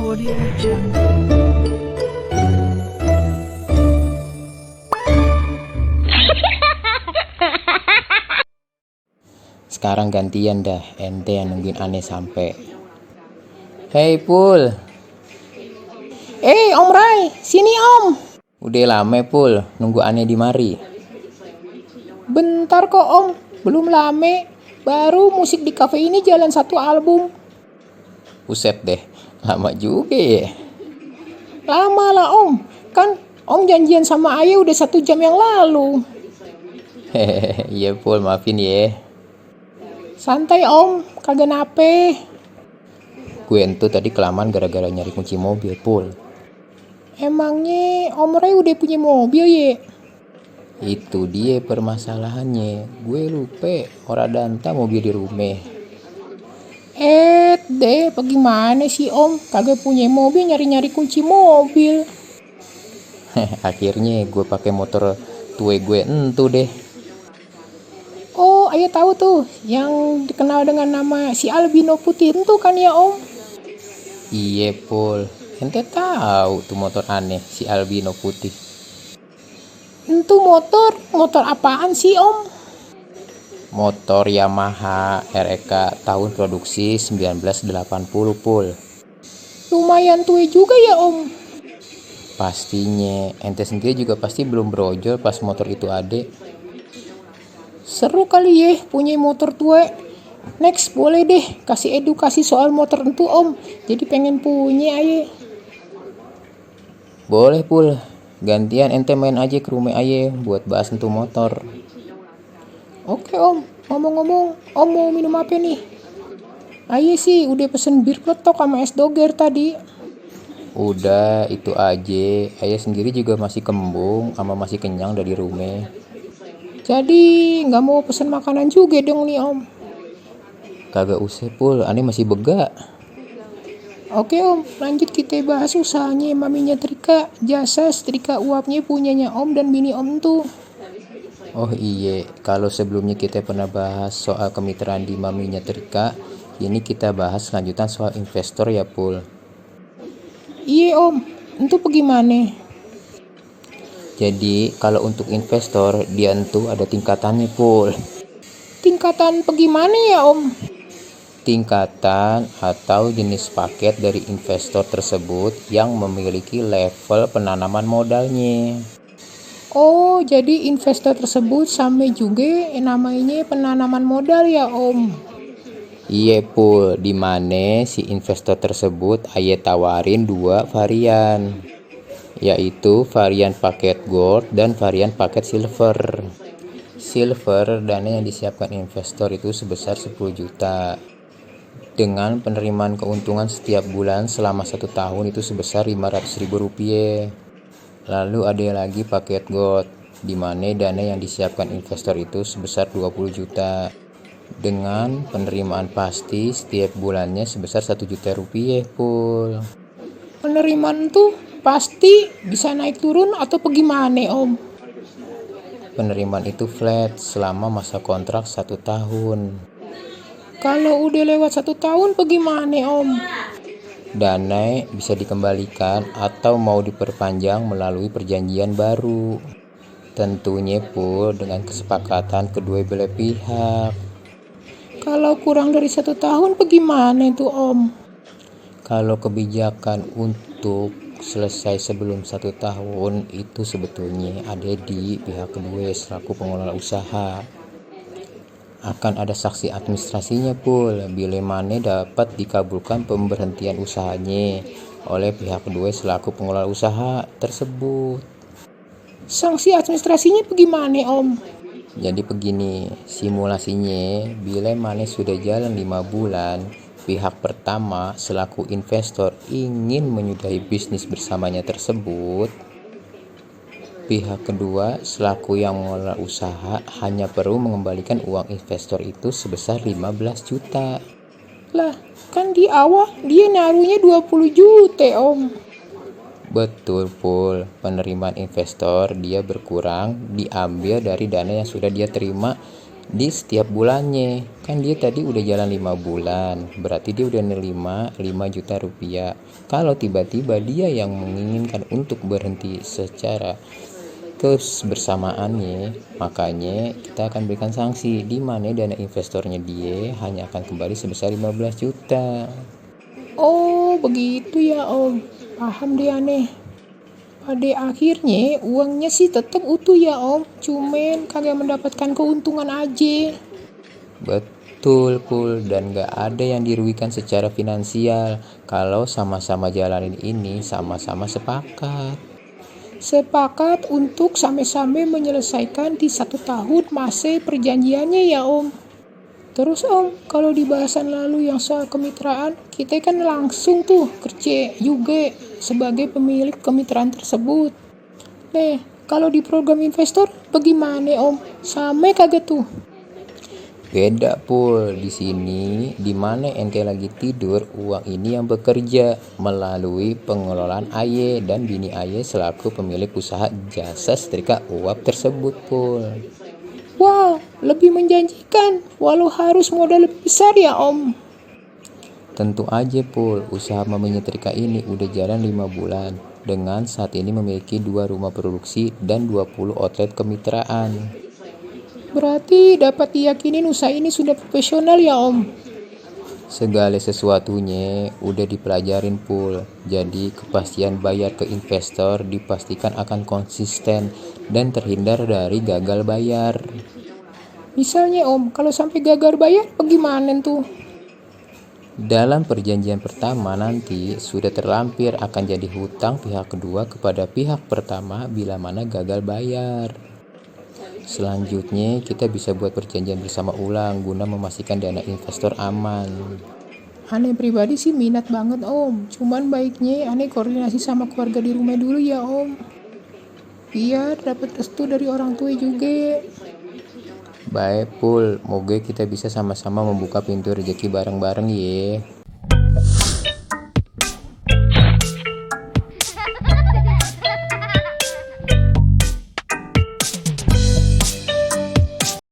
Audio Jungle. Sekarang gantian dah, ente yang nungguin aneh sampai. Hei Pul. Om Rai, sini Om. Udah lama Pul, nunggu aneh di mari. Bentar kok Om, belum lame. Baru musik di cafe ini jalan 1 album. Buset deh, lama juga ya. Lama lah Om, kan Om janjian sama Ayah udah 1 jam yang lalu. Hehehe, iya Pul, maafin ya. Santai Om, kagak nape. Gue entu tadi kelamaan gara-gara nyari kunci mobil Pul. Emangnya Om Rai udah punya mobil ya? Itu dia permasalahannya. Gue lupa orang danta mobil di rumah. Bagaimana sih Om? Kagak punya mobil nyari-nyari kunci mobil. Akhirnya gue pakai motor tua gue entu deh. Oh, Ayah tahu tuh, yang dikenal dengan nama si albino putih itu kan ya Om? Iya Pul, ente tahu tuh motor aneh si albino putih. Itu motor apaan sih Om? Motor Yamaha REK tahun produksi 1980 Pul. Lumayan tua juga ya Om. Pastinya, ente sendiri juga pasti belum berojol pas motor itu ada. Seru kali ya punya motor tua. Next boleh deh kasih edukasi soal motor itu Om. Jadi pengen punya Ayah. Boleh Pul, gantian ente main aja ke rumah ayah buat bahas untuk motor. Oke Om, ngomong-ngomong Om mau minum apa nih? Ayah sih udah pesen bir kletok sama es doger tadi. Udah itu aja, ayah sendiri juga masih kembung sama masih kenyang dari rumah. Jadi nggak mau pesen makanan juga dong nih Om. Kagak usah Pul, aneh masih bega. Oke Om, lanjut kita bahas usahanya maminya Trika. Jasa setrika uapnya punyanya Om dan bini Om tuh. Oh iya, kalau sebelumnya kita pernah bahas soal kemitraan di maminya Trika, ini kita bahas lanjutan soal investor ya Pul. Iya Om, itu bagaimana? Jadi kalau untuk investor dia entu ada tingkatannya Pul. Tingkatan bagaimana ya Om? Tingkatan atau jenis paket dari investor tersebut yang memiliki level penanaman modalnya. Oh, jadi investor tersebut sama juga namanya penanaman modal ya Om. Iya Pul, dimana si investor tersebut ayah tawarin 2 varian, yaitu varian paket gold dan varian paket silver. Silver, dana yang disiapkan investor itu sebesar 10 juta dengan penerimaan keuntungan setiap bulan selama 1 tahun itu sebesar Rp500.000. Lalu ada lagi paket gold, di mana dana yang disiapkan investor itu sebesar 20 juta dengan penerimaan pasti setiap bulannya sebesar Rp1 juta Pul. Penerimaan tuh pasti bisa naik turun atau bagaimana Om? Penerimaan itu flat selama masa kontrak 1 tahun. Kalau udah lewat 1 tahun bagaimana Om? Dana bisa dikembalikan atau mau diperpanjang melalui perjanjian baru. Tentunya Pul dengan kesepakatan kedua belah pihak. Kalau kurang dari 1 tahun bagaimana tuh Om? Kalau kebijakan untuk selesai sebelum 1 tahun itu sebetulnya ada di pihak kedua selaku pengelola usaha. Akan ada sanksi administrasinya Pul bila mana dapat dikabulkan pemberhentian usahanya oleh pihak kedua selaku pengelola usaha tersebut. Sanksi administrasinya bagaimana Om? Jadi begini, simulasinya bila mana sudah jalan 5 bulan, pihak pertama selaku investor ingin menyudahi bisnis bersamanya tersebut, pihak kedua selaku yang mengelola usaha hanya perlu mengembalikan uang investor itu sebesar 15 juta. Lah, kan di awal dia naruhnya 20 juta Om. Betul Pul, penerimaan investor dia berkurang diambil dari dana yang sudah dia terima di setiap bulannya. Kan dia tadi udah jalan 5 bulan, berarti dia udah nerima 5 juta rupiah. Kalau tiba-tiba dia yang menginginkan untuk berhenti secara kebersamaannya, makanya kita akan berikan sanksi di mana dana investornya dia hanya akan kembali sebesar 15 juta. Oh, begitu ya Om. Paham deh aneh. Pada akhirnya uangnya sih tetap utuh ya Om. Cuman kagak mendapatkan keuntungan aja. Betul Pul, dan gak ada yang dirugikan secara finansial kalau sama-sama jalanin ini sama-sama sepakat. Sepakat untuk sama-sama menyelesaikan di 1 tahun masa perjanjiannya ya Om. Terus Om, kalau di bahasan lalu yang soal kemitraan, kita kan langsung tuh kerja juga sebagai pemilik kemitraan tersebut. Nah, kalau di program investor bagaimana Om? Sama kagak tuh? Beda Pul, di sini di mana ente lagi tidur, uang ini yang bekerja melalui pengelolaan Aye dan bini Aye selaku pemilik usaha jasa setrika uap tersebut Pul. Wow, lebih menjanjikan, walau harus modal lebih besar ya Om. Tentu aja Pul, usaha Mami Nyetrika ini udah jalan 5 bulan dengan saat ini memiliki 2 rumah produksi dan 20 outlet kemitraan. Berarti dapat diyakinin usaha ini sudah profesional ya Om. Segala sesuatunya udah dipelajarin Pul. Jadi kepastian bayar ke investor dipastikan akan konsisten dan terhindar dari gagal bayar. Misalnya Om, kalau sampai gagal bayar bagaimana tuh? Dalam perjanjian pertama nanti sudah terlampir akan jadi hutang pihak kedua kepada pihak pertama bila mana gagal bayar. Selanjutnya kita bisa buat perjanjian bersama ulang guna memastikan dana investor aman. Aneh pribadi sih minat banget Om. Cuman baiknya aneh koordinasi sama keluarga di rumah dulu ya Om. Biar dapat restu dari orang tua juga. Baik Pul, moga kita bisa sama-sama membuka pintu rezeki bareng-bareng ya.